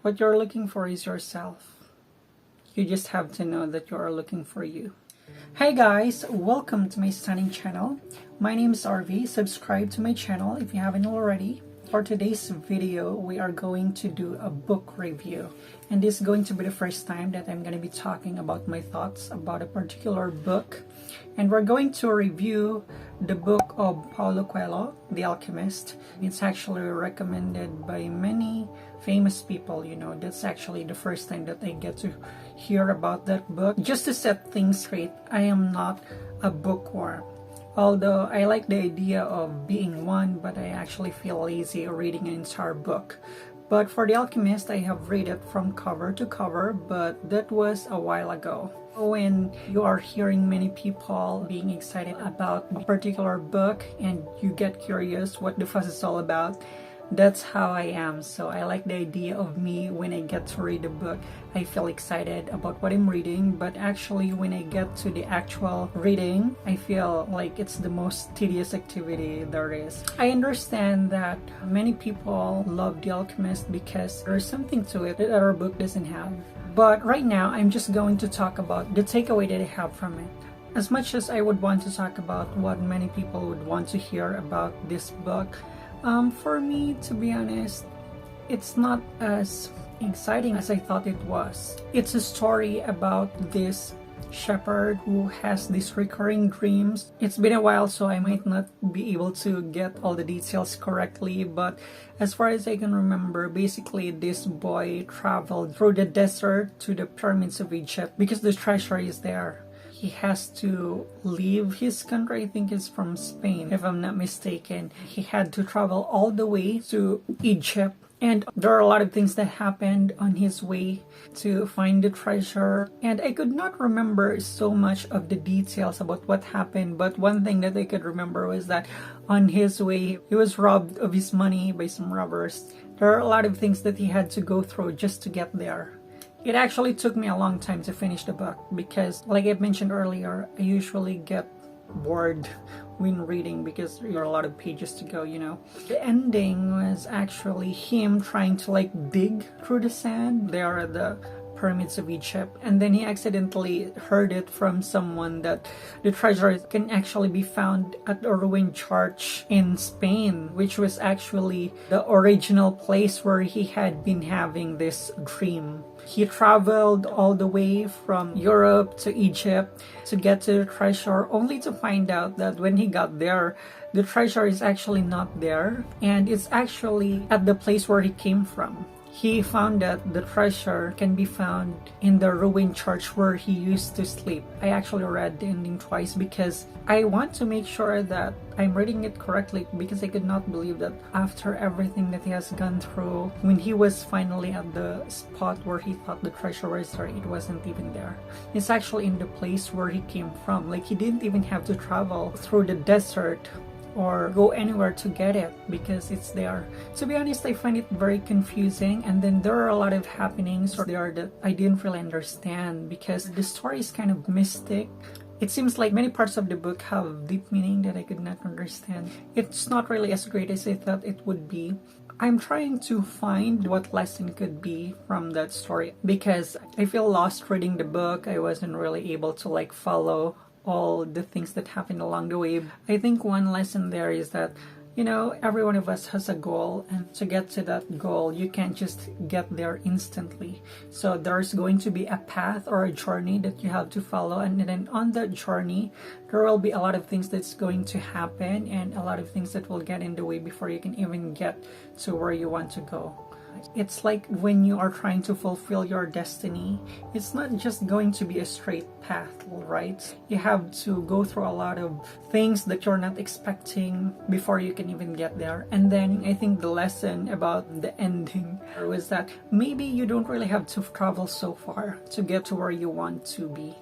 What you're looking for is yourself. You just have to know that you are looking for you. Hey guys, welcome to my stunning channel. My name is RV. Subscribe to my channel if you haven't already. For today's video, we are going to do a book review. And this is going to be the first time that I'm going to be talking about my thoughts about a particular book. And we're going to review the book of Paulo Coelho, The Alchemist. It's actually recommended by many famous people. You know, that's actually the first time that I get to hear about that book. Just to set things straight, I am not a bookworm. Although I like the idea of being one, but I actually feel lazy reading an entire book. But for The Alchemist, I have read it from cover to cover, but that was a while ago. When you are hearing many people being excited about a particular book and you get curious what the fuss is all about, that's how I am. So I like the idea of me when I get to read a book. I feel excited about what I'm reading, but actually when I get to the actual reading, I feel like it's the most tedious activity there is. I understand that many people love The Alchemist because there's something to it that our book doesn't have. But right now, I'm just going to talk about the takeaway that I have from it. As much as I would want to talk about what many people would want to hear about this book, for me, to be honest, it's not as exciting as I thought it was. It's a story about this shepherd who has these recurring dreams. It's been a while, so I might not be able to get all the details correctly, but as far as I can remember, basically this boy traveled through the desert to the pyramids of Egypt because the treasure is there. He has to leave his country. I think it's from Spain, if I'm not mistaken. He had to travel all the way to Egypt. And there are a lot of things that happened on his way to find the treasure. And I could not remember so much of the details about what happened. But one thing that I could remember was that on his way, he was robbed of his money by some robbers. There are a lot of things that he had to go through just to get there. It actually took me a long time to finish the book because, like I mentioned earlier, I usually get bored when reading because there are a lot of pages to go, you know. The ending was actually him trying to dig through the sand. There are the pyramids of Egypt, and then he accidentally heard it from someone that the treasure can actually be found at a ruined church in Spain, which was actually the original place where he had been having this dream. He traveled all the way from Europe to Egypt to get to the treasure, only to find out that when he got there, the treasure is actually not there, and it's actually at the place where he came from. He found that the treasure can be found in the ruined church where he used to sleep. I actually read the ending twice because I want to make sure that I'm reading it correctly, because I could not believe that after everything that he has gone through, when he was finally at the spot where he thought the treasure was there, it wasn't even there. It's actually in the place where he came from. He didn't even have to travel through the desert or go anywhere to get it because it's there. To be honest, I find it very confusing, and then there are a lot of happenings there that I didn't really understand because the story is kind of mystic. It seems like many parts of the book have deep meaning that I could not understand. It's not really as great as I thought it would be. I'm trying to find what lesson could be from that story because I feel lost reading the book. I wasn't really able to follow all the things that happened along the way. I think one lesson there is that, you know, every one of us has a goal, and to get to that goal, you can't just get there instantly. So there's going to be a path or a journey that you have to follow, and then on that journey, there will be a lot of things that's going to happen and a lot of things that will get in the way before you can even get to where you want to go. It's like when you are trying to fulfill your destiny, it's not just going to be a straight path, right? You have to go through a lot of things that you're not expecting before you can even get there. And then I think the lesson about the ending was that maybe you don't really have to travel so far to get to where you want to be.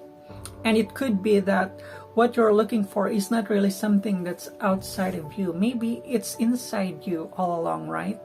And it could be that what you're looking for is not really something that's outside of you. Maybe it's inside you all along, right?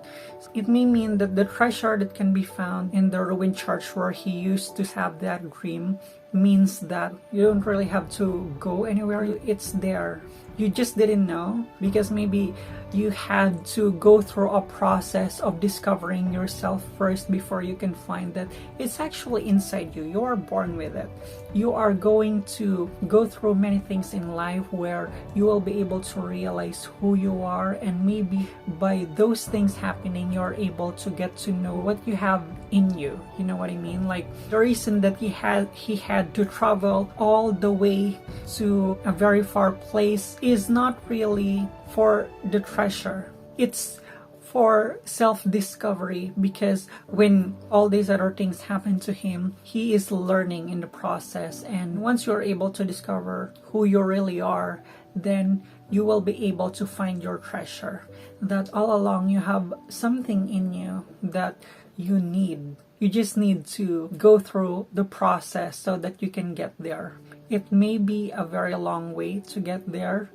It may mean that the treasure that can be found in the ruined church where he used to have that dream means that you don't really have to go anywhere. It's there. you just didn't know, because maybe you had to go through a process of discovering yourself first before you can find that it's actually inside you. You are born with it. You are going to go through many things in life where you will be able to realize who you are, and maybe by those things happening, you're able to get to know what you have in you. You know what I mean? Like the reason that he had to travel all the way to a very far place is not really for the treasure. It's for self-discovery, because when all these other things happen to him, he is learning in the process. And once you're able to discover who you really are, then you will be able to find your treasure. That all along you have something in you that you need. You just need to go through the process so that you can get there. It may be a very long way to get there,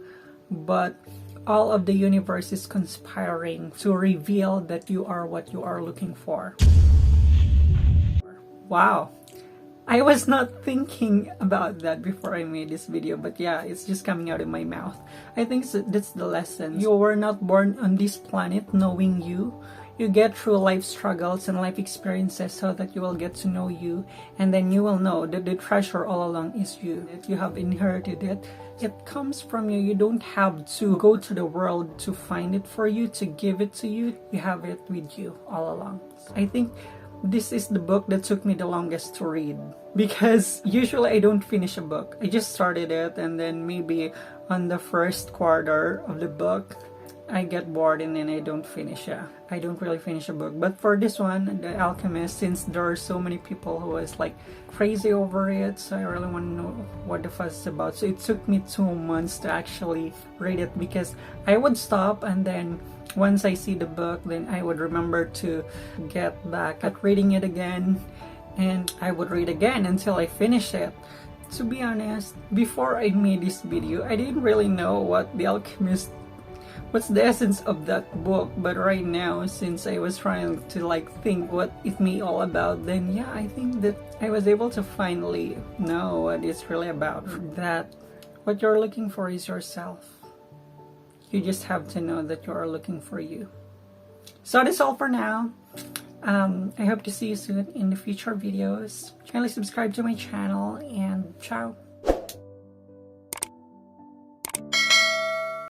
but all of the universe is conspiring to reveal that you are what you are looking for. Wow. I was not thinking about that before I made this video, but yeah, it's just coming out of my mouth. I think that's the lesson. You were not born on this planet knowing you. You get through life struggles and life experiences so that you will get to know you, and then you will know that the treasure all along is you, that you have inherited it. It comes from you. You don't have to go to the world to find it for you, to give it to you. You have it with you all along. I think this is the book that took me the longest to read, because usually I don't finish a book. I just started it, and then maybe on the first quarter of the book I get bored and then I don't finish it. I don't really finish a book. But for this one, The Alchemist, since there are so many people who is like crazy over it, so I really want to know what the fuss is about. So it took me 2 months to actually read it, because I would stop, and then once I see the book, then I would remember to get back at reading it again, and I would read again until I finish it. To be honest, before I made this video, I didn't really know what The Alchemist, what's the essence of that book. But right now, since I was trying to like think what it may all about, then yeah, I think that I was able to finally know what it's really about. That what you're looking for is yourself. You just have to know that you are looking for you. So that's all for now. I hope to see you soon in the future videos. Kindly subscribe to my channel, and ciao.